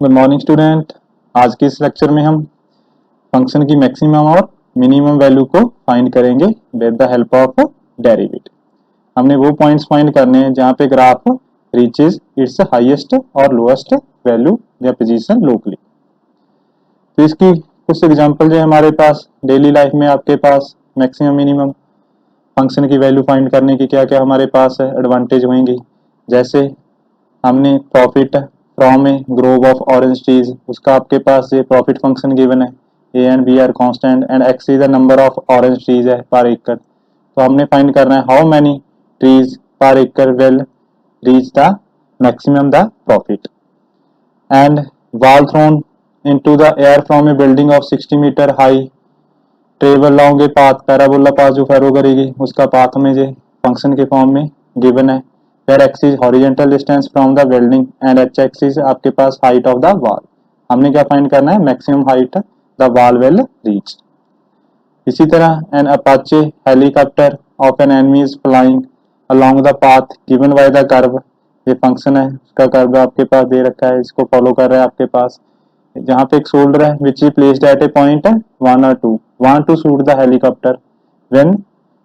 Good morning student. आज के इस लेक्चर में हम फंक्शन की मैक्सिमम और मिनिमम वैल्यू को फाइंड करेंगे with the help of derivative. हमने वो पॉइंट्स फाइंड करने हैं जहाँ पे ग्राफ रीचेज इट्स हाईएस्ट और लोएस्ट वैल्यू या पोजीशन लोकली। तो इसकी कुछ एग्जांपल जो है हमारे पास डेली लाइफ में आपके पास मैक्सिमम मिनिमम फंक्शन की वैल्यू फाइंड करने की क्या क्या हमारे पास एडवांटेज होंगी। जैसे हमने profit from a grove of orange trees, उसका आपके पास ये प्रॉफिट फंक्शन गिवन है। A and B are constant and X is the number of orange trees है पर एकड़। तो हमने फाइंड करना है हाउ मैनी ट्रीज पर एकड़ will reach the maximum the profit. And ball thrown into the air from a building of 60 metre high, travel long a path, parabola path जो फैरो करेगी उसका पाथ में जो फंक्शन के फॉर्म में given है। where x is horizontal distance from the building and hx is आपके पास height of the wall। हमने क्या फाइंड करना है, maximum height the ball will reach. इसी तरह an Apache helicopter of an enemy is flying along the path given by the curve. ये फंक्शन है, उसका कर्व आपके पास दे रखा है, इसको फॉलो कर रहा है आपके पास। जहाँ पे एक शोल्डर है which is placed at a point 1 और 2 want to shoot the helicopter when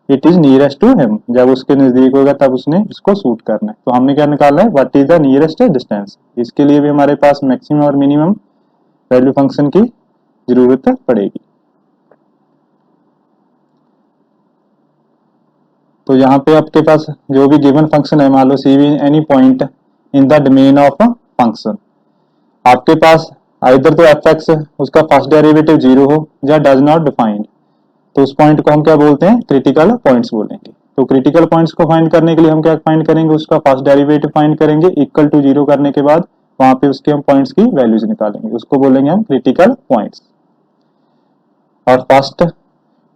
it is nearest to him, जब उसके नजदीक होगा तब उसने इसको शूट करना है। तो हमने क्या निकालना है, what is the nearest distance. इसके लिए भी हमारे पास मैक्सिमम और मिनिमम वैल्यू फंक्शन की जरूरत पड़ेगी। तो यहाँ पे आपके पास जो भी गिवन फंक्शन है, मान लो C be any point in the domain of function, आपके पास आइदर तो एफ एक्स उसका फर्स्ट डेरिवेटिव 0 हो या डज नॉट डिफाइंड, तो उस पॉइंट को हम क्या बोलते हैं, क्रिटिकल पॉइंट्स बोलेंगे। तो क्रिटिकल पॉइंट्स को फाइंड करने के लिए हम क्या फाइंड करेंगे, उसका फर्स्ट डेरिवेटिव फाइंड करेंगे इक्वल टू 0 करने के बाद वहां पे उसके हम पॉइंट्स की वैल्यूज निकालेंगे, उसको बोलेंगे हम क्रिटिकल पॉइंट्स। और फर्स्ट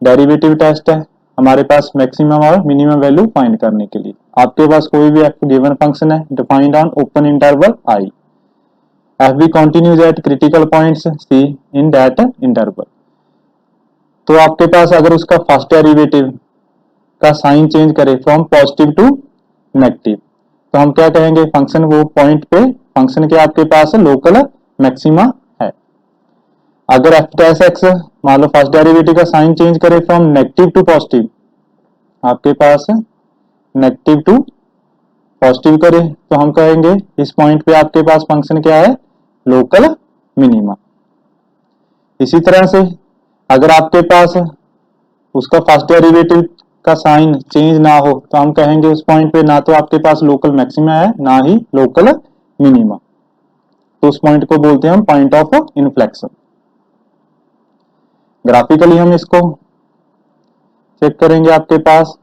डेरिवेटिव टेस्ट है हमारे पास मैक्सिमम और मिनिमम वैल्यू फाइंड करने के लिए। आपके पास कोई भी एफ गिवन फंक्शन है defined on open interval I, F be continuous at critical points C in that interval. तो आपके पास अगर उसका फर्स्ट डेरिवेटिव का साइन चेंज करे फ्रॉम पॉजिटिव टू नेगेटिव, तो हम क्या कहेंगे, फंक्शन वो पॉइंट पे फंक्शन के आपके पास लोकल मैक्सिमा है। अगर एफ डैश एक्स मान लो फर्स्ट डेरिवेटिव का साइन चेंज करे फ्रॉम नेगेटिव टू पॉजिटिव, आपके पास नेगेटिव टू पॉजिटिव करे, तो हम कहेंगे इस पॉइंट पे आपके पास फंक्शन क्या है, लोकल मिनिमा। इसी तरह से अगर आपके पास उसका फर्स्ट डेरिवेटिव का साइन चेंज ना हो, तो हम कहेंगे उस पॉइंट पे ना तो आपके पास लोकल मैक्सिमा है ना ही लोकल मिनिमा, तो उस पॉइंट को बोलते हैं हम पॉइंट ऑफ इन्फ्लेक्शन। ग्राफिकली हम इसको चेक करेंगे। आपके पास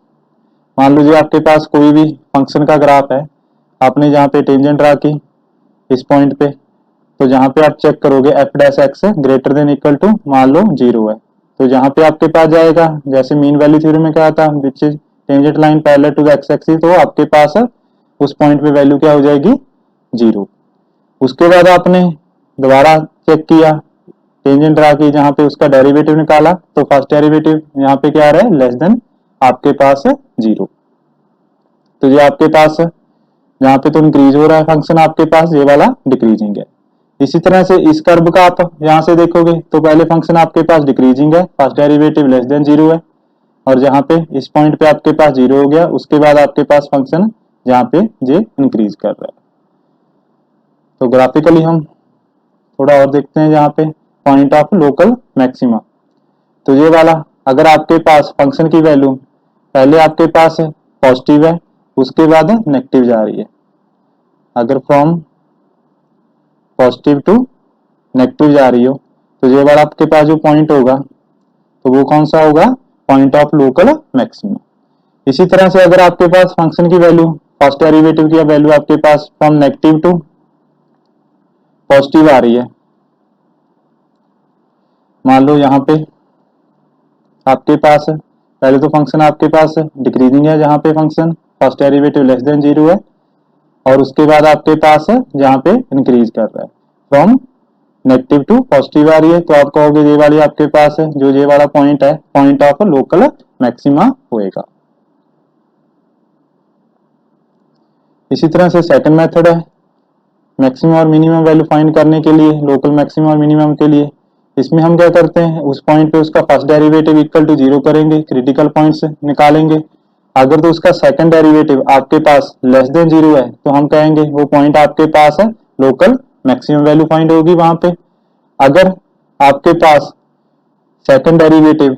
मान लीजिए आपके पास कोई भी फंक्शन का ग्राफ है, आपने जहाँ पे टेंजेंट ड्रा की इस पॉइंट पे, तो जहाँ पे आप चेक करोगे F dash X greater than equal to मान लो 0 है, तो जहां पे आपके पास जाएगा, जैसे मीन वैल्यू थ्योरम में क्या था, which is tangent line parallel to the X axis, तो आपके पास उस पॉइंट पे वैल्यू क्या हो जाएगी, 0। उसके बाद आपने दोबारा चेक किया, टेंजेंट ड्रा की, जहां पे उसका डेरिवेटिव निकाला, तो फर्स्ट डेरिवेटिव यहाँ पे क्या आ रहा है, लेस देन आपके पास 0। तो ये आपके पास जहाँ पे तो इंक्रीज हो रहा है फंक्शन, आपके पास ये वाला डिक्रीजिंग है। इसी तरह से इस कर्व का आप यहां से देखोगे तो पहले फंक्शन आपके पास डिक्रीजिंग है, फर्स्ट डेरिवेटिव लेस देन 0 है, और जहां पे इस पॉइंट पे आपके पास 0 हो गया, उसके बाद आपके पास फंक्शन जहां पे ये इंक्रीज कर रहा है। तो ग्राफिकली हम थोड़ा और देखते हैं, जहां पे पॉइंट ऑफ लोकल मैक्सिमा, तो ये वाला अगर आपके पास फंक्शन की वैल्यू पहले आपके पास पॉजिटिव है, उसके बाद नेगेटिव जा रही है, अगर फ्रॉम पॉजिटिव टू नेगेटिव जा रही हो, तो ये वाला आपके पास जो पॉइंट होगा तो वो कौन सा होगा, पॉइंट ऑफ लोकल मैक्सिमम। इसी तरह से अगर आपके पास फंक्शन की वैल्यू फर्स्ट डेरिवेटिव की वैल्यू आपके पास फ्रॉम नेगेटिव टू पॉजिटिव आ रही है, मान लो यहाँ पे आपके पास पहले तो फंक्शन आपके पास डिक्रीजिंग है, जहाँ पे function first derivative less than 0 है, और उसके बाद आपके पास जहाँ पे इंक्रीज कर रहा है फ्रॉम नेगेटिव टू पॉजिटिव आ रही है, तो आप कहोगे ये वाली आपके पास है जो ये वाला पॉइंट है, पॉइंट ऑफ लोकल मैक्सिमा होएगा। इसी तरह से सेकंड मेथड है, मैक्सिमम और मिनिमम वैल्यू फाइंड करने के लिए, लोकल मैक्सिमम और मिनिमम के लिए, इसमें हम क्या करते हैं, उस पॉइंट पे उसका फर्स्ट डेरिवेटिव इक्वल टू 0 करेंगे, क्रिटिकल पॉइंट्स निकालेंगे। अगर तो उसका सेकंड डेरिवेटिव आपके पास लेस देन 0 है तो हम कहेंगे वो पॉइंट आपके पास है, लोकल मैक्सिमम वैल्यू फाइंड होगी वहां पे। अगर आपके पास सेकंड डेरिवेटिव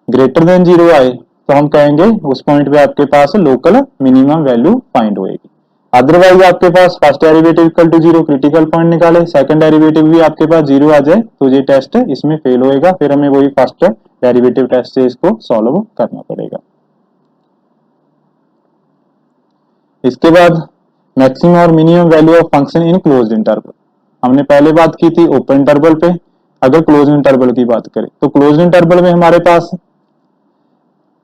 ग्रेटर देन 0 आए तो हम कहेंगे उस पॉइंट पे आपके पास लोकल मिनिमम वैल्यू फाइंड होएगी। अदरवाइज आपके पास first derivative equal to 0, critical point निकाले, सेकंड डेरिवेटिव भी आपके पास 0 आ जाए तो ये टेस्ट इसमें फेल होएगा, फिर हमें वही फर्स्ट डेरिवेटिव टेस्ट से इसको सॉल्व करना पड़ेगा। इसके बाद मैक्सिमम और minimum value of function in closed interval. हमने पहले बात की थी ओपन इंटरवल पे। अगर क्लोज इंटरवल की बात करें तो क्लोज इंटरवल में हमारे पास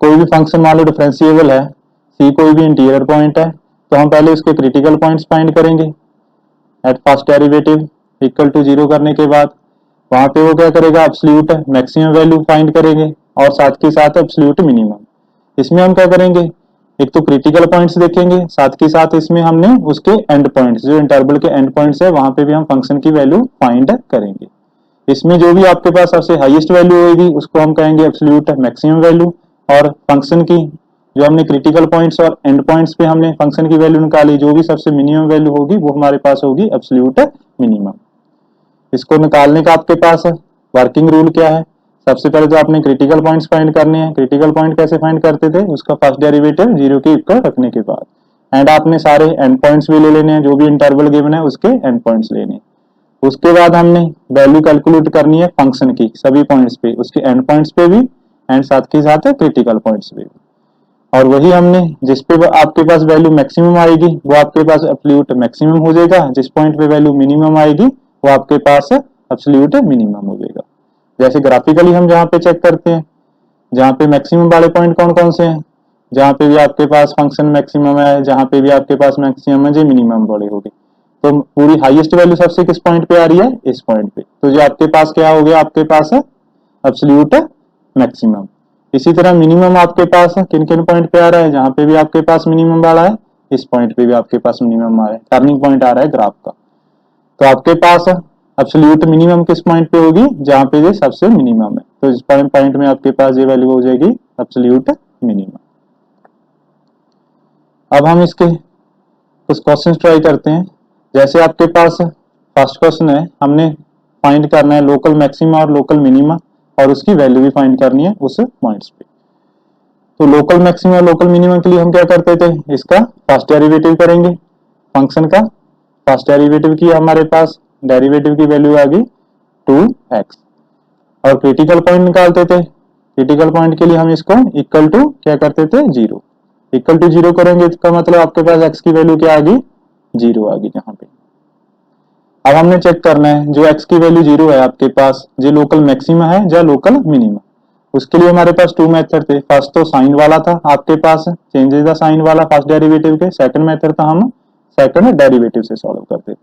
कोई भी फंक्शन मान लो डिफरेंशिएबल है, सी कोई भी इंटीरियर पॉइंट है, तो हम पहले उसके क्रिटिकल पॉइंट्स फाइंड करेंगे at first derivative equal to 0 करने के बाद वहां पे वो क्या करेगा, एब्सोल्यूट मैक्सिमम वैल्यू फाइंड करेंगे और साथ के साथ एब्सोल्यूट मिनिमम। इसमें हम क्या करेंगे, एक तो क्रिटिकल पॉइंट्स देखेंगे, साथ के साथ इसमें हमने उसके एंड पॉइंट्स, जो इंटरवल के एंड पॉइंट्स है वहां पे भी हम फंक्शन की वैल्यू फाइंड करेंगे। इसमें जो भी आपके पास सबसे हाईएस्ट वैल्यू होगी उसको हम कहेंगे एब्सोल्यूट मैक्सिमम वैल्यू, और फंक्शन की जो हमने क्रिटिकल पॉइंट्स और एंड पॉइंट्स पे हमने फंक्शन की वैल्यू निकाली, जो भी सबसे मिनिमम वैल्यू होगी वो हमारे पास होगी एब्सोल्यूट मिनिमम। इसको निकालने का आपके पास वर्किंग रूल क्या है, सबसे पहले तो आपने क्रिटिकल पॉइंट्स फाइंड करने हैं। क्रिटिकल पॉइंट कैसे फाइंड करते थे, उसका फर्स्ट डेरिवेटिव 0 के इक्वल रखने के बाद, एंड आपने सारे एंड पॉइंट्स भी ले लेने हैं, जो भी इंटरवल गिवन है उसके एंड पॉइंट्स लेने हैं। उसके बाद हमने वैल्यू कैलकुलेट करनी है फंक्शन की सभी पॉइंट्स पे, उसके एंड पॉइंट्स पे भी एंड साथ के साथ क्रिटिकल पॉइंट्स पे भी। और वही हमने जिस पे आपके पास वैल्यू मैक्सिमम आएगी वो आपके पास एब्सोल्यूट मैक्सिमम हो जाएगा, जिस पॉइंट पे वैल्यू मिनिमम आएगी वो आपके पास एब्सोल्यूट मिनिमम हो जाएगा। जैसे ग्राफिकली हम जहाँ पे चेक करते हैं, जहाँ पे मैक्सिमम वाले पॉइंट कौन कौन से हैं, जहाँ पे भी आपके पास फंक्शन मैक्सिमम है, जहाँ पे भी आपके पास मैक्सिमम है, जो मिनिमम वाले हो गए। तो पूरी हाईएस्ट वैल्यू सबसे किस पॉइंट पे आ रही है, इस पॉइंट पे, तो जो आपके पास क्या हो गया, आपके पास है एब्सोल्यूट मैक्सिमम। इसी तरह मिनिमम आपके पास किन किन पॉइंट पे आ रहा है, जहां पे भी आपके पास मिनिमम वाला है इस पॉइंट पे भी आपके पास मिनिमम आ रहा है, टर्निंग पॉइंट आ रहा है ग्राफ का। तो आपके पास एब्सोल्यूट मिनिमम किस पॉइंट पे होगी, जहां पे ये सबसे मिनिमम है, तो इस पॉइंट में आपके पास ये वैल्यू हो जाएगी एब्सोल्यूट मिनिमम। अब हम इसके कुछ क्वेश्चन ट्राई करते हैं। जैसे आपके पास फर्स्ट क्वेश्चन है, हमने फाइंड करना है लोकल मैक्सिमा और लोकल मिनिमा, और उसकी वैल्यू भी फाइंड करनी है उस पॉइंट्स पे। तो लोकल मैक्सिमा और लोकल मिनिमम के लिए हम क्या करते थे, इसका फर्स्ट डेरिवेटिव करेंगे फंक्शन का। फर्स्ट डेरिवेटिव की हमारे पास डेरिवेटिव की वैल्यू आ गई 2x, और क्रिटिकल पॉइंट निकालते थे। क्रिटिकल पॉइंट के लिए हम इसको इक्वल टू क्या करते थे, 0। इक्वल टू 0 करेंगे इसका मतलब आपके पास x की वैल्यू क्या आ गई, 0 आ गई यहाँ पे। अब हमने चेक करना है जो x की वैल्यू 0 है आपके पास, जो लोकल मैक्सिमा है या लोकल मिनिमा। उसके लिए हमारे पास 2 मेथड थे। फर्स्ट तो साइन वाला था आपके पास, चेंजेस द साइन वाला फर्स्ट डेरिवेटिव के। सेकंड मेथड था हम सेकंड डेरिवेटिव से सॉल्व करते थे।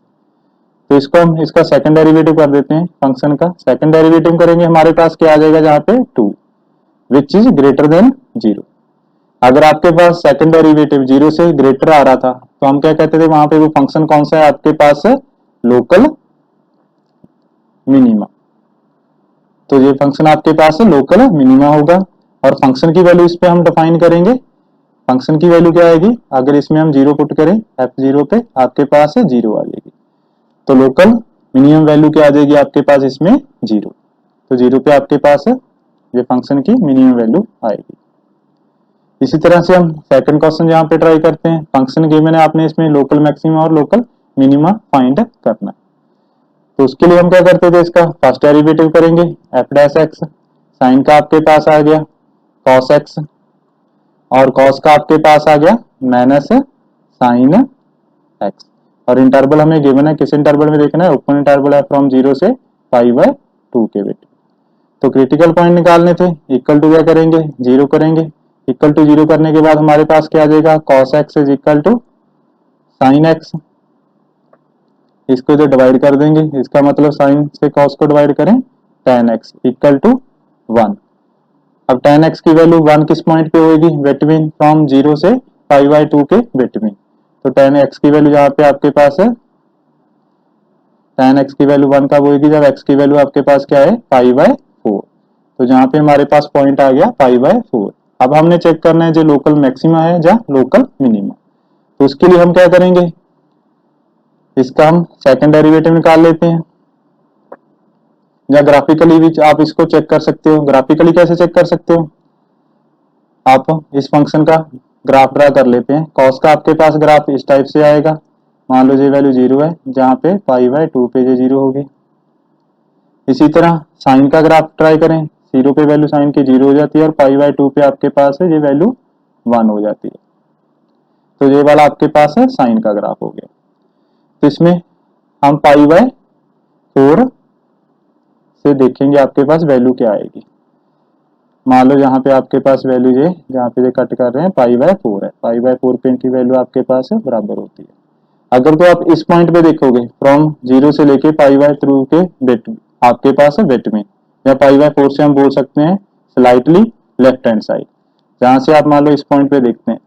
तो इसको हम इसका सेकंड डेरिवेटिव कर देते हैं फंक्शन का। सेकंड डेरिवेटिव करेंगे हमारे पास क्या आ जाएगा, जहाँ पे 2 विच इज ग्रेटर देन 0। अगर आपके पास सेकंड डेरिवेटिव 0 से ग्रेटर आ रहा था तो हम क्या कहते थे, वहां पे वो फंक्शन कौन सा है आपके पास, लोकल मिनिमा। तो ये फंक्शन आपके पास लोकल मिनिमा होगा, और फंक्शन की वैल्यू इस पे हम डिफाइन करेंगे। फंक्शन की वैल्यू क्या आएगी, अगर इसमें हम 0 पुट करें f0 पे, आपके पास 0 आ जाएगी। तो लोकल मिनिमम वैल्यू क्या आ जाएगी आपके पास इसमें, 0। तो 0 पे आपके पास ये फंक्शन की मिनिमम वैल्यू आएगी। इसी तरह से हम सेकंड क्वेश्चन यहाँ पे ट्राई करते हैं। फंक्शन गिवन है, आपने इसमें लोकल मैक्सिमा और लोकल मिनिमा फाइंड करना है। तो उसके लिए हम क्या करते थे, इसका फर्स्ट डेरिवेटिव करेंगे एफ डैश एक्स। साइन का आपके पास आ गया कॉस एक्स, और कॉस का आपके पास आ गया माइनस साइन एक्स। और इंटरवल हमें गिवन है, किस इंटरवल में देखना है, ओपन इंटरवल है फ्रॉम 0 से π/2 के बेटे। तो क्रिटिकल पॉइंट निकालने थे, इक्वल टू क्या करेंगे, 0 करेंगे। इक्वल टू 0 करने के बाद हमारे पास क्या आ जाएगा, cos X is equal to sine X. इसको जो डिवाइड कर देंगे, इसका मतलब साइन से कॉस को डिवाइड करें, tan x इक्वल टू 1। अब tan x की वैल्यू 1 किस पॉइंट पे होगी, बिटवीन फ्रॉम 0 से π/2 के बिटवीन। तो tan x की वैल्यू यहाँ पे आपके पास है tan x की वैल्यू 1 कब होगी, जब x की वैल्यू आपके पास क्या है π/4। तो जहां पे हमारे पास पॉइंट आ गया π/4। अब हमने चेक करना है जो लोकल मैक्सिमा है या लोकल मिनिमा। तो उसके लिए हम क्या करेंगे, इसका हम सेकंड डेरिवेटिव निकाल लेते हैं, या ग्राफिकली भी आप इसको चेक कर सकते हो। ग्राफिकली कैसे चेक कर सकते हो, आप इस फंक्शन का ग्राफ ड्रा कर लेते हैं। कॉस का आपके पास ग्राफ इस टाइप से आएगा, मान लो ये वैल्यू 0 है, जहां पे π/2 पे ये 0 होगी। इसी तरह साइन का ग्राफ ट्राई करें, 0 पे वैल्यू साइन की 0 हो जाती है और π/2 पे आपके पास है ये वैल्यू 1 हो जाती है। तो ये वाला आपके पास है साइन का ग्राफ हो गया। तो इसमें हम π/4 से देखेंगे आपके पास वैल्यू क्या आएगी। मान लो यहाँ पे आपके पास वैल्यू ये जहाँ पे ये कट कर रहे हैं π/4 है, π/4 पे इनकी वैल्यू आपके पास है बराबर होती है। अगर तो आप इस पॉइंट पे देखोगे फ्रॉम 0 से लेके π/3 के बिट आपके पास है बिट में, या π/4 से हम बोल सकते हैं स्लाइटली लेफ्ट हैंड साइड। जहां से आप मान लो इस पॉइंट पे देखते हैं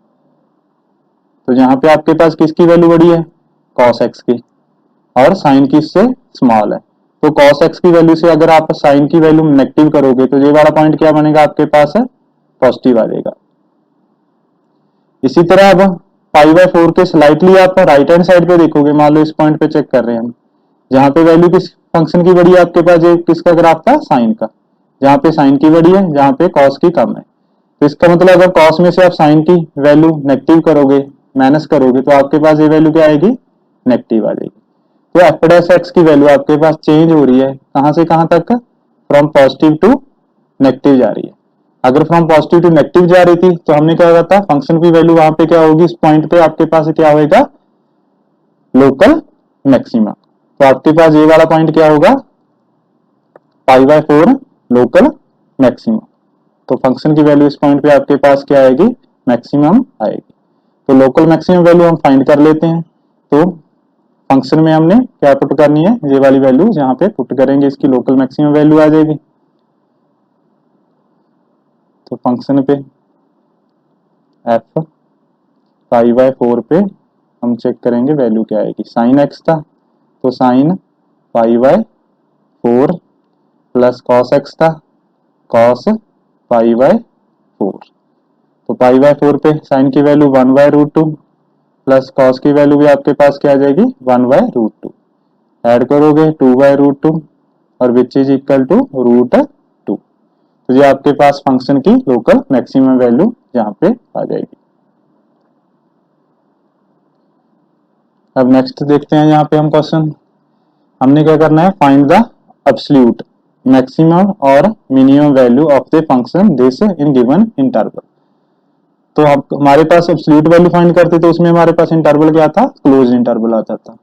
तो यहाँ पे आपके पास किसकी वैल्यू बड़ी है, cos x की, और साइन की इससे स्मॉल है। तो cos x की वैल्यू से अगर आप साइन की वैल्यू नेगेटिव करोगे तो ये वाला पॉइंट क्या बनेगा आपके पास है पॉजिटिव आ जाएगा। इसी तरह अब π/4 के स्लाइटली आप राइट हैंड साइड पे देखोगे, मान लो इस पॉइंट पे चेक कर रहे हैं हम, जहां पे वैल्यू किस फंक्शन की बड़ी है आपके पास, ये किसका ग्राफ था साइन का, जहां पे साइन की बड़ी है जहां पे कॉस की कम है। तो इसका मतलब अगर कॉस में से आप साइन की वैल्यू नेगेटिव करोगे, माइनस करोगे, तो आपके पास ये वैल्यू क्या आएगी नेगेटिव आ जाएगी। तो f' की वैल्यू आपके पास चेंज हो रही है, कहां से कहां तक, फ्रॉम पॉजिटिव टू नेगेटिव जा रही है। अगर फ्रॉम पॉजिटिव टू नेगेटिव जा रही थी तो हमने क्या कहा था, फंक्शन की वैल्यू वहां पे क्या होगी, इस पॉइंट पे आपके पास क्या होगा लोकल मैक्सिमा। तो आपके पास ये वाला पॉइंट क्या होगा π/4 लोकल मैक्सिमा। तो फंक्शन की वैल्यू इस पॉइंट पे आपके पास क्या आएगी मैक्सिमम आएगी। तो लोकल मैक्सिमम वैल्यू हम फाइंड कर लेते हैं। तो फंक्शन में हमने क्या पुट करनी है, ये वाली वैल्यू जहां पे पुट करेंगे इसकी लोकल मैक्सिमम वैल्यू आ जाएगी। तो फंक्शन पे f π/4 पे हम चेक करेंगे वैल्यू क्या आएगी। साइन x था तो साइन π/4 प्लस कॉस x था कॉस π/4। तो π/4 पे साइन की वैल्यू 1/√2 प्लस कॉस की वैल्यू भी आपके पास क्या आ जाएगी 1/√2। ऐड करोगे 2/√2 और विच इज इक्वल टू √2। तो ये आपके पास फंक्शन की लोकल मैक्सिमम वैल्यू यहाँ पे आ जाएगी। अब नेक्स्ट देखते हैं यहाँ पे हम क्वेश्चन, हमने क्या करना है, फाइंड द एब्सोल्यूट मैक्सिमम और minimum value of the function this in given interval. तो हमारे पास एब्सोल्यूट वैल्यू फाइंड करते थे, उसमें हमारे पास इंटरवल क्या था, क्लोज इंटरवल आता था।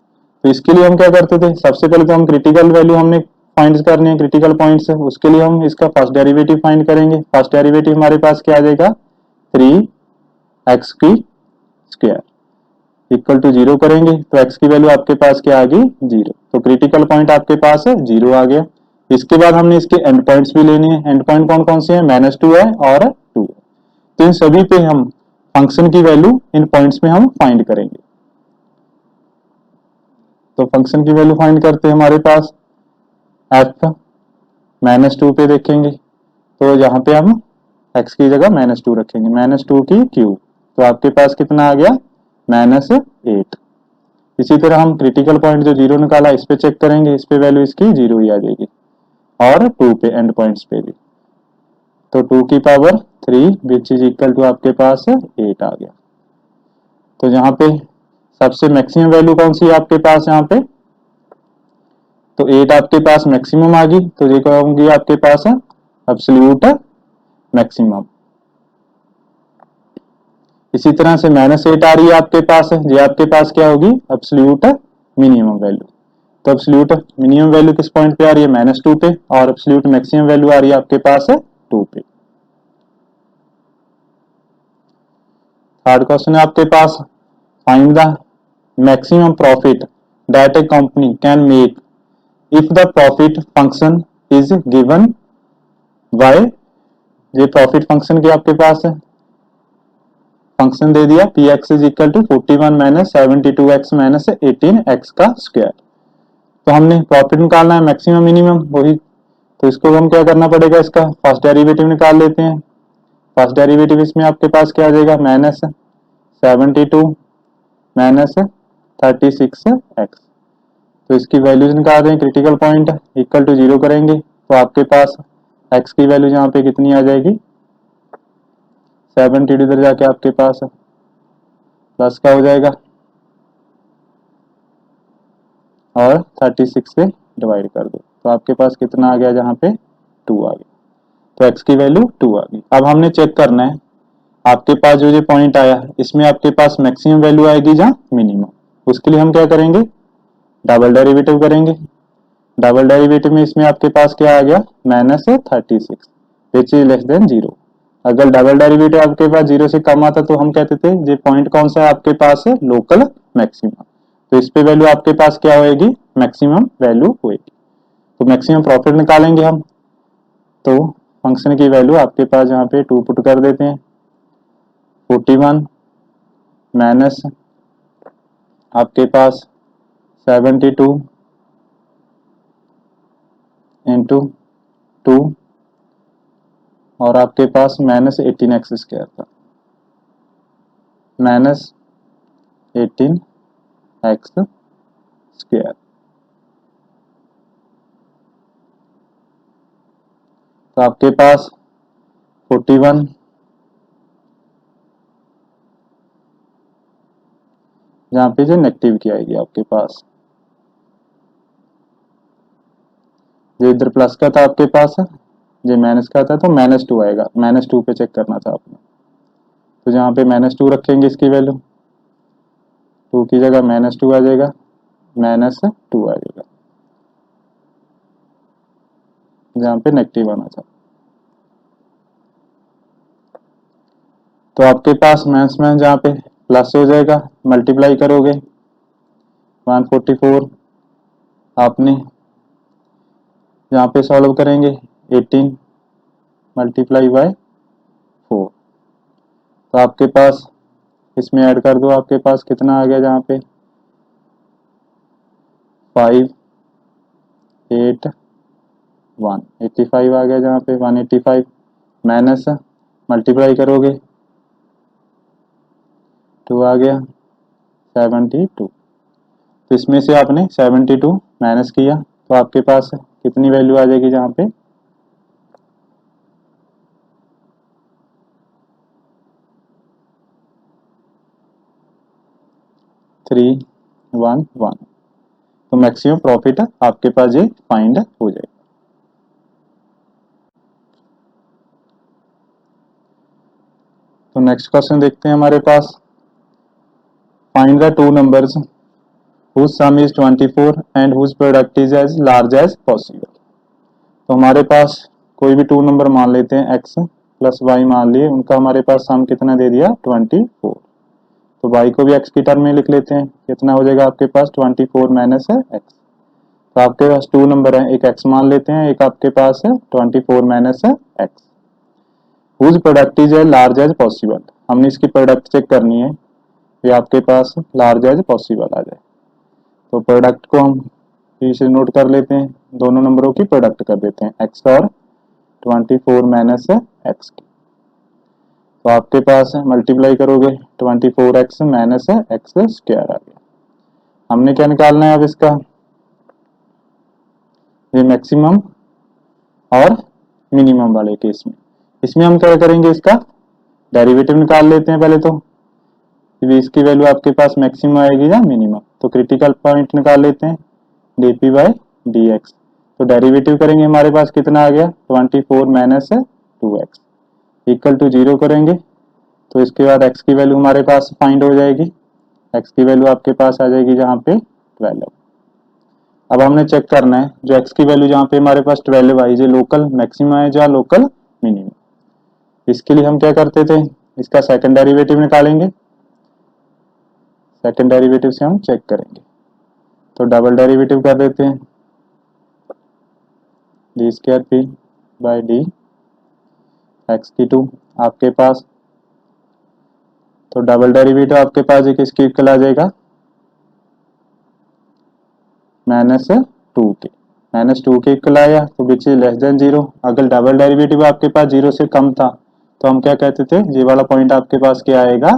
तो इसके लिए हम क्या करते थे, सबसे पहले तो हम क्रिटिकल वैल्यू हमने फाइंड करने हैं, क्रिटिकल पॉइंट्स है, उसके लिए हम इसका फर्स्ट डेरिवेटिव फाइंड करेंगे। फर्स्ट डेरिवेटिव हमारे पास क्या आ जाएगा 3x की स्क्वायर इक्वल टू 0 करेंगे तो x की वैल्यू आपके पास क्या आ गई 0। तो क्रिटिकल पॉइंट आपके पास है 0 आ गया। इसके बाद हमने इसके एंड पॉइंट्स भी लेने हैं। एंड पॉइंट कौन कौन से हैं, -2 है और 2 है। तो इन सभी पे हम फंक्शन की वैल्यू इन पॉइंट्स में हम फाइंड करेंगे। तो फंक्शन की वैल्यू फाइंड करते हैं, हमारे पास f -2 पे देखेंगे तो यहाँ पे हम x की जगह -2 रखेंगे, -2 की क्यूब, तो आपके पास कितना आ गया -8। इसी तरह हम क्रिटिकल पॉइंट जो 0 निकाला इस पे चेक करेंगे, इस पे वैल्यू इसकी 0 ही आ जाएगी और 2 पे एंड पॉइंट्स पे भी, तो 2 की power 3 which is equal to आपके पास 8 आ गया। तो यहाँ पे सबसे मैक्सिमम वैल्यू कौन सी है आपके पास यहाँ पे, तो 8 आपके पास मैक्सिमम आ गई, तो ये क्या होंगी आपके पास एब्सोल्यूट मैक्सिमम। इसी तरह से -8 आ रही है आपके पास, ये आपके पास क्या होगी एब्सोल्यूट मिनिमम वैल्यू। तो एब्सोल्यूट मिनिमम वैल्यू किस पॉइंट पे आ रही है -2 पे, और एब्सोल्यूट मैक्सिमम वैल्यू आ रही है आपके पास 2 पे। थर्ड क्वेश्चन है आपके पास, find the maximum profit that a company can make if the profit function is given by, ये प्रॉफिट फंक्शन की आपके पास है, फंक्शन दे दिया px is equal to 41 - 72x - 18x का स्क्वायर। तो हमने प्रॉफिट निकालना है मैक्सिमम मिनिमम वही, तो इसको हम क्या करना पड़ेगा, इसका फर्स्ट डेरिवेटिव निकाल लेते हैं। फर्स्ट डेरिवेटिव इसमें आपके पास क्या आ जाएगा, -72 माइनस 36x। तो इसकी वैल्यूज निकाल रहे हैं, क्रिटिकल पॉइंट इक्वल टू 0 करेंगे तो आपके पास x की वैल्यू यहाँ पे कितनी आ जाएगी, 72 इधर जाके आपके पास प्लस का हो जाएगा और 36 से डिवाइड कर दो तो आपके पास कितना आ गया, जहाँ पे 2 आ गया। तो x की वैल्यू 2 आ गई। अब हमने चेक करना है आपके पास जो ये पॉइंट आया इसमें आपके पास मैक्सिमम वैल्यू आएगी जहाँ मिनिमम। उसके लिए हम क्या करेंगे, डबल डेरिवेटिव करेंगे। डबल डेरिवेटिव में इसमें आपके पास क्या आ गया, -36 विच इज लेस देन 0। अगर डबल डेरिवेटिव आपके पास 0 से कम आता तो हम कहते थे ये पॉइंट कौन सा है आपके पास है, लोकल मैक्सिमम। तो इस पे वैल्यू आपके पास क्या होएगी, मैक्सिमम वैल्यू होएगी। तो मैक्सिमम प्रॉफिट निकालेंगे हम, तो फंक्शन की वैल्यू आपके पास यहाँ पे 2 पुट कर देते हैं, 41 माइनस आपके पास 72 इंटू 2 और आपके पास -18x स्क्वायर था, -18x स्क्वायर। तो आपके पास 41 जहाँ पे जो नेगेटिव की आएगी आपके पास, जो इधर प्लस का था आपके पास, जो माइनस का था तो -2 आएगा, -2 पे चेक करना था आपने। तो जहाँ पे -2 रखेंगे इसकी वैल्यू, 2 की जगह -2 आ जाएगा, -2 आ जाएगा जहाँ पे नेगेटिव आना था। तो आपके पास माइनस में जहाँ पे प्लस हो जाएगा, मल्टीप्लाई करोगे 144 आपने यहाँ पे सॉल्व करेंगे 18 मल्टीप्लाई बाय 4। तो आपके पास इसमें ऐड कर दो, आपके पास कितना आ गया, जहाँ पे 581 आ गया, जहाँ पे 185 माइनस मल्टीप्लाई करोगे 2 आ गया 72। तो इसमें से आपने 72 माइनस किया तो आपके पास कितनी वैल्यू आ जाएगी, जहाँ पे 311। तो मैक्सिमम प्रॉफिट आपके पास ये फाइंड हो जाएगा। तो नेक्स्ट क्वेश्चन देखते हैं हमारे पास, find the two numbers whose sum is 24 and whose product is as large as possible। तो हमारे पास कोई भी टू नंबर मान लेते हैं, x प्लस वाई मान लिए, उनका हमारे पास सम कितना दे दिया 24। तो y को भी x की टर्म में लिख लेते हैं, कितना हो जाएगा आपके पास 24 माइनस है x। तो आपके पास टू नंबर है, एक x मान लेते हैं, एक आपके पास है 24 माइनस है x। whose product is as large as possible, हमने इसकी प्रोडक्ट चेक करनी है, ये आपके पास लार्ज एज पॉसिबल आ जाए। तो प्रोडक्ट को हम इसे नोट कर लेते हैं, दोनों नंबरों की प्रोडक्ट कर देते हैं, x और 24 माइनस x की। तो आपके पास मल्टीप्लाई करोगे 24x माइनस x स्क्वायर आ गया। हमने क्या निकालना है अब इसका, ये मैक्सिमम और मिनिमम वाले केस में। इसमें हम क्या करेंगे, इसका डेरिवेटिव निकाल लेते हैं पहले तो, इसकी वैल्यू आपके पास मैक्सिमम आएगी या मिनिमम। तो क्रिटिकल पॉइंट निकाल लेते हैं, dp बाई dx। तो डेरिवेटिव करेंगे, हमारे पास कितना आ गया 24 माइनस 2x इक्वल टू 0 करेंगे। तो इसके बाद x की वैल्यू हमारे पास फाइंड हो जाएगी, x की वैल्यू आपके पास आ जाएगी जहाँ पे 12। अब हमने चेक करना है जो x की वैल्यू जहाँ पे हमारे पास 12 आई, जो लोकल मैक्सिमम है या लोकल मिनिमम। इसके लिए हम क्या करते थे, इसका सेकंड डेरिवेटिव निकालेंगे, सेकंड डेरिवेटिव से हम चेक करेंगे। तो डबल डेरिवेटिव कर देते हैं, D square P by D X की 2 आपके पास। तो डबल डेरिवेटिव आपके पास एक इसकी इक्वल आ जाएगा 2k, -2k इक्वल आया तो विच इज लेस देन 0। अगर डबल डेरिवेटिव आपके पास 0 से कम था तो हम क्या कहते थे, ये वाला पॉइंट आपके पास क्या आएगा,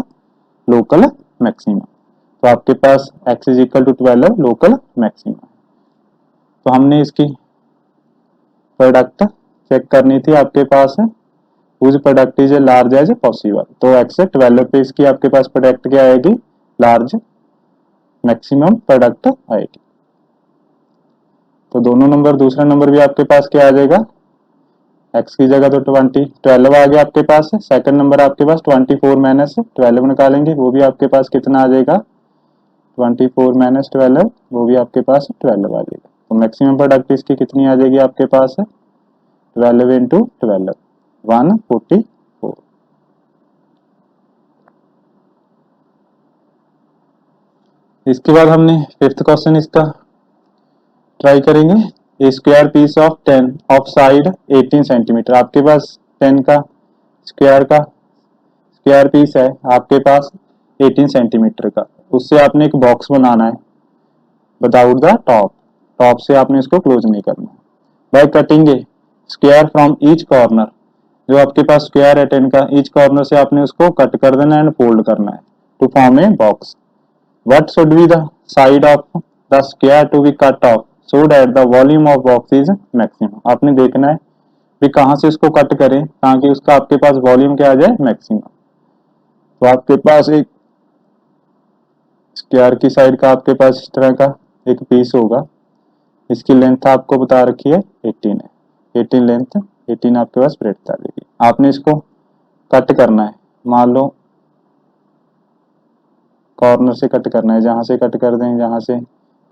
लोकल मैक्सिमम। तो आपके पास x is equal to 12 local maximum. तो हमने इसकी प्रोडक्ट चेक करनी थी आपके पास है, उस product is large as possible. तो x 12 पे इसकी आपके पास प्रोडक्ट क्या आएगी, लार्ज मैक्सिमम प्रोडक्ट आएगी। तो दोनों नंबर, दूसरा नंबर भी आपके पास क्या आ जाएगा, x की जगह तो 12 आ गया आपके पास। सेकंड नंबर आपके पास 24 माइनस 12 निकालेंगे, वो भी आपके पास कितना आ जाएगा, 24 माइनस 12, वो भी आपके पास 12 आ जाएगा। तो मैक्सिमम प्रोडक्ट इसकी कितनी आ जाएगी आपके पास, 12 इंटू 12, 144। इसके बाद हमने फिफ्थ क्वेश्चन इसका ट्राई करेंगे। A square piece of 10 of side 18 centimetre. आपके पास 10 का स्क्वायर पीस है आपके पास 18 सेंटीमीटर का, उससे आपने एक बॉक्स बनाना है विदाउट द टॉप, टॉप से आपने इसको क्लोज नहीं करना। By cutting A square from each corner, जो आपके पास स्क्वायर है 10 का, ईच कॉर्नर से आपने उसको कट कर देना एंड फोल्ड करना है to form a box. What should be the side of the square to be cut off so that the volume of box is maximum. आपने देखना है भी कहां से इसको कट करें ताकि उसका आपके पास वॉल्यूम क्या आ जाए, मैक्सिमम। तो आपके पास एक स्क्वायर की साइड का आपके पास इस तरह का एक पीस होगा, इसकी लेंथ आपको बता रखी है 18 है, 18 लेंथ, 18 आपके पास ब्रेड्थ आ जाएगी। आपने इसको कट करना है, मान लो कॉर्नर से कट करना है, जहां से कट कर दें, जहां से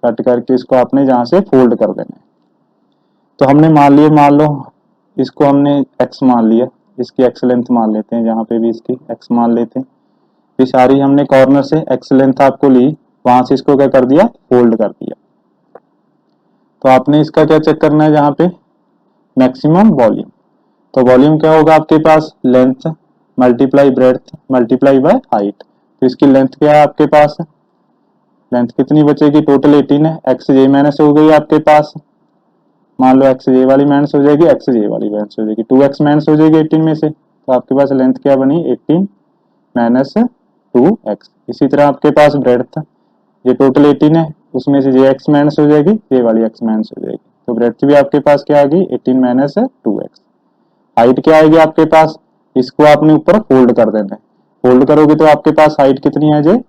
कट करके इसको आपने जहां से फोल्ड कर देना है। तो हमने मान लो इसको हमने x मान लिया, इसकी x लेंथ मान लेते हैं, जहां पे भी इसकी x मान लेते हैं। फिर सारी हमने कॉर्नर से x लेंथ आपको ली, वहां से इसको क्या कर दिया, फोल्ड कर दिया। तो आपने इसका क्या चेक करना है, जहां पे मैक्सिमम वॉल्यूम। तो वॉल्यूम क्या होगा आपके पास, length multiply breadth multiply by height. तो इसकी लेंथ क्या है आपके पास, लेंथ कितनी बचेगी, टोटल 18 है, एक्स जे माइनस हो गई आपके पास, मान लो एक्स जे वाली माइनस हो जाएगी, एक्स जे वाली माइनस हो जाएगी, 2x माइनस हो जाएगी 18 में से। तो आपके पास लेंथ क्या बनी, 18 माइनस 2x। इसी तरह आपके पास ब्रेड्थ, ये टोटल 18 है, उसमें से जे एक्स माइनस हो जाएगी, जे वाली एक्स माइनस हो जाएगी। तो ब्रेड्थ भी आपके पास क्या आ गई, 18 माइनस 2x। हाइट क्या आएगी आपके पास, इसको आपने ऊपर फोल्ड कर देना है, फोल्ड करोगे तो आपके पास हाइट कितनी आ जाए,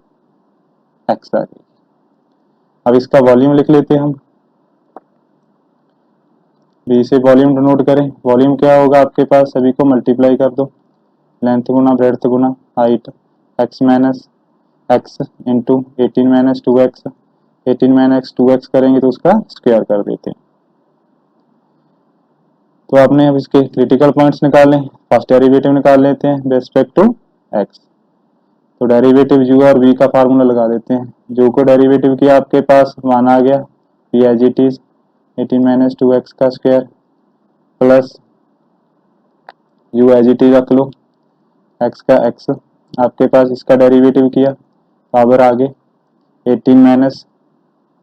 एक्स आ जाएगी। अब इसका वॉल्यूम लिख लेते हैं हम, बी से वॉल्यूम डिनोट करें। वॉल्यूम क्या होगा आपके पास, सभी को मल्टीप्लाई कर दो, लेंथ गुना ब्रेड्थ गुना height, X minus X into 18 minus 2x, 18 minus 2x करेंगे तो उसका स्क्वायर कर देते हैं। तो आपने अब इसके क्रिटिकल पॉइंट्स निकालें, फर्स्ट डेरिवेटिव निकाल लेते हैं रिस्पेक्ट टू x। तो डेरिवेटिव u और v का फार्मूला लगा देते हैं। जो को डेरिवेटिव किया आपके पास 1 आ गया, v as it is 18 minus 2x का square plus u as it is रख लो, x का x आपके पास, इसका डेरिवेटिव किया पावर आगे 18 माइनस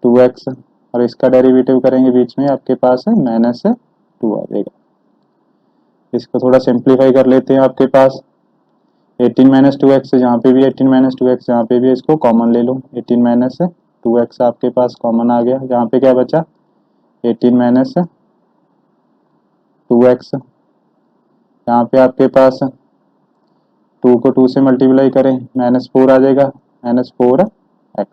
2x, और इसका डेरिवेटिव करेंगे बीच में आपके पास है माइनस 2 आ जाएगा। इसको थोड़ा सिंप्लीफाई कर लेते हैं, आपके पास 18 माइनस 2x, जहाँ पे भी 18 माइनस 2x, जहाँ पे भी इसको कॉमन ले लो, 18 माइनस 2x आपके पास कॉमन आ गया, जहाँ पे क्या बचा 18 माइनस 2x, यहाँ पे आपके पास 2 को 2 से मल्टीप्लाई करें माइनस 4 आ जाएगा, माइनस 4x।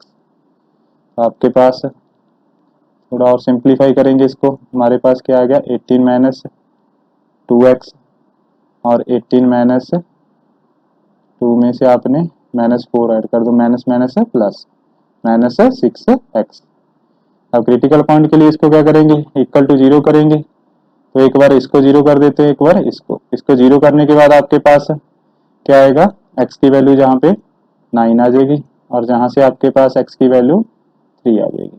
तो आपके पास थोड़ा और सिंप्लीफाई करेंगे इसको, हमारे पास क्या आ गया 18 माइनस 2x और 18 माइनस 2 में से आपने माइनस 4 ऐड कर दो, माइनस माइनस है प्लस, माइनस 6x। अब क्रिटिकल पॉइंट के लिए इसको क्या करेंगे, इक्वल टू 0 करेंगे। तो एक बार इसको 0 कर देते हैं, एक बार इसको 0 करने के बाद आपके पास क्या आएगा, x की वैल्यू जहाँ पे 9 आ जाएगी, और जहाँ से आपके पास x की वैल्यू 3 आ जाएगी।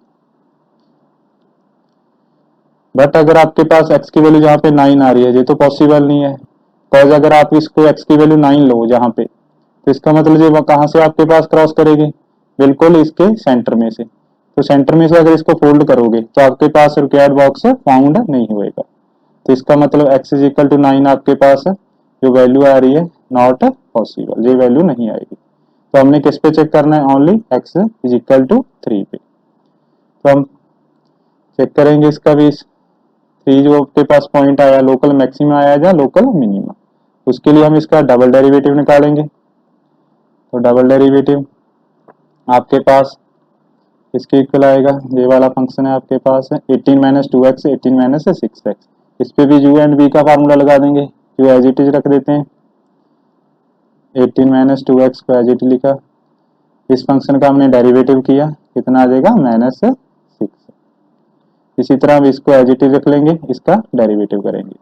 बट अगर आपके पास x की वैल्यू जहाँ पे 9 आ रही है, ये तो पॉसिबल नहीं है, बिकॉज अगर आप इसको x की वैल्यू 9 लो जहाँ पे, तो इसका मतलब ये कहाँ से आपके पास क्रॉस करेगी, बिल्कुल इसके सेंटर में से। तो सेंटर में से अगर इसको फोल्ड करोगे तो आपके पास रिक्वायर्ड बॉक्स फाउंड नहीं होएगा। तो इसका मतलब x इज इक्वल टू 9 आपके पास जो वैल्यू आ रही है नॉट पॉसिबल, ये वैल्यू नहीं आएगी। तो हमने किस पे चेक करना है, only x is equal to 3 पे। तो हम चेक करेंगे इसका भी, 3 जो आपके पास पॉइंट आया लोकल मैक्सिमम आया या लोकल मिनिमम, उसके लिए हम इसका डबल डेरिवेटिव निकालेंगे। तो डबल डेरिवेटिव आपके पास इसके इक्वल आएगा, ये वाला फंक्शन है आपके पास है 18 माइनस 2x 18 माइनस 6x। इस पे भी u एंड v का फार्मूला लगा देंगे, जो एज इट इज रख देते हैं। 18 माइनस 2x को एज इट लिखा, इस फंक्शन का हमने डेरिवेटिव किया, कितना आ जाएगा -6। इसी तरह हम इसको एज इट इज रख लेंगे, इसका डेरिवेटिव करेंगे।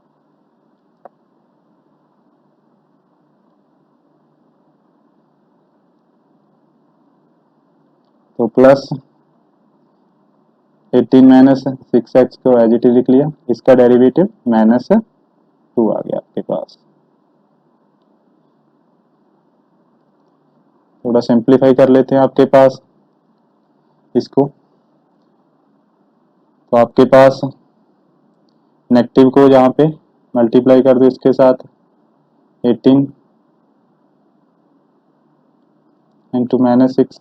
तो प्लस 18 माइनस 6x को एज इट इज लिख लिया, इसका डेरिवेटिव -2 आ गया आपके पास। थोड़ा सिंप्लीफाई कर लेते हैं आपके पास इसको। तो आपके पास नेगेटिव को यहाँ पे मल्टीप्लाई कर दो इसके साथ, 18 इंटू -6,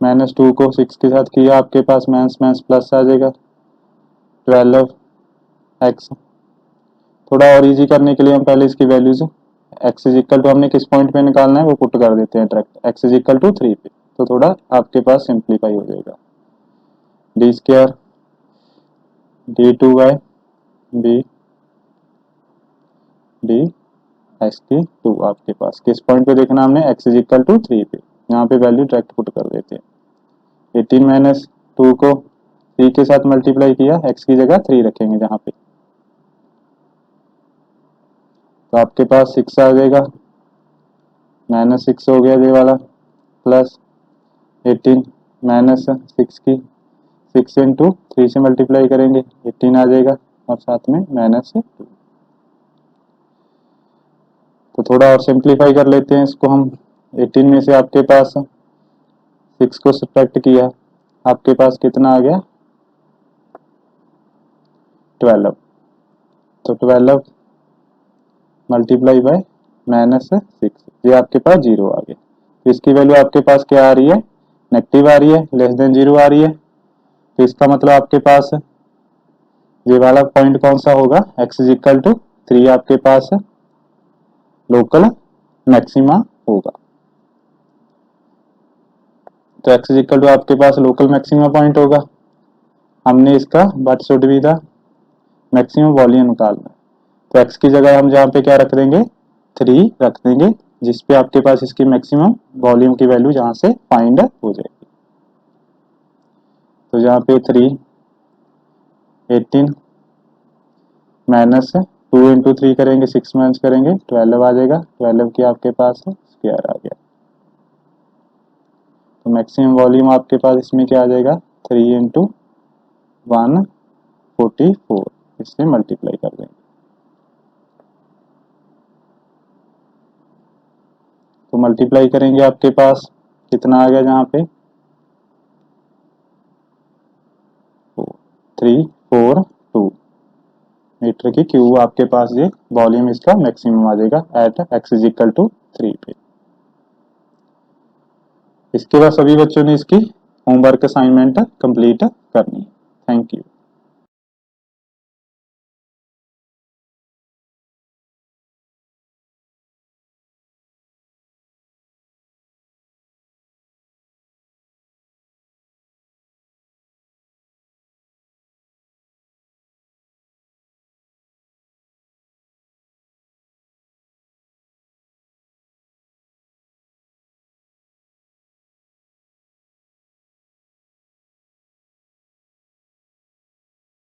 -2 को 6 के साथ किया, आपके पास माइनस माइनस प्लस आ जाएगा 12x। थोड़ा और इजी करने के लिए हम पहले इसकी values x is equal to हमने किस पॉइंट पे निकालना है वो पुट कर देते हैं direct, x is equal to 3 पे। तो थोड़ा आपके पास सिंप्लीफाई हो जाएगा, D square d2 by b D X की 2 आपके पास किस पॉइंट पे देखना हमने, x इज इक्वल टू 3 पे। यहाँ पे वैल्यू डायरेक्ट पुट कर देते हैं। 18 माइनस 2 को 3 के साथ मल्टीप्लाई किया, x की जगह 3 रखेंगे जहाँ पे, तो आपके पास 6 आ जाएगा, -6 हो गया ये वाला, प्लस 18 -6 की 6 इंटू 3 से मल्टीप्लाई करेंगे 18 आ जाएगा, और साथ में -2। तो थोड़ा और सिंप्लीफाई कर लेते हैं इसको हम। 18 में से आपके पास 6 को सब्ट्रैक्ट किया, आपके पास कितना आ गया 12। तो 12 मल्टीप्लाई बाय -6, ये आपके पास 0 आ गया। तो इसकी वैल्यू आपके पास क्या आ रही है, नेगेटिव आ रही है, लेस देन 0 आ रही है। तो इसका मतलब आपके पास ये वाला पॉइंट कौन सा होगा, x इज इक्वल टू 3 आपके पास लोकल मैक्सिमा होगा। तो x इज इक्वल टू आपके पास लोकल मैक्सिमा पॉइंट होगा। हमने इसका what should be the maximum volume निकालना है, तो x की जगह हम जहाँ पे क्या रख देंगे 3 रख देंगे, जिसपे आपके पास इसकी मैक्सिमम वॉल्यूम की वैल्यू जहाँ से फाइंड हो जाएगी। तो जहाँ पे 3 18 -2 इंटू 3 करेंगे, 6 माइनस करेंगे 12 आ जाएगा, 12 की आपके पास स्क्वायर आ गया। तो मैक्सिमम वॉल्यूम आपके पास इसमें क्या आ जाएगा 3 इंटू 144, इससे मल्टीप्लाई कर देंगे। तो मल्टीप्लाई करेंगे आपके पास कितना आ गया, जहाँ पे 342 मीटर की क्यूब आपके पास ये वॉल्यूम इसका मैक्सिमम आ जाएगा at x is equal to 3 पे। इसके बाद सभी बच्चों ने इसकी होमवर्क असाइनमेंट कंप्लीट करनी है। Thank you.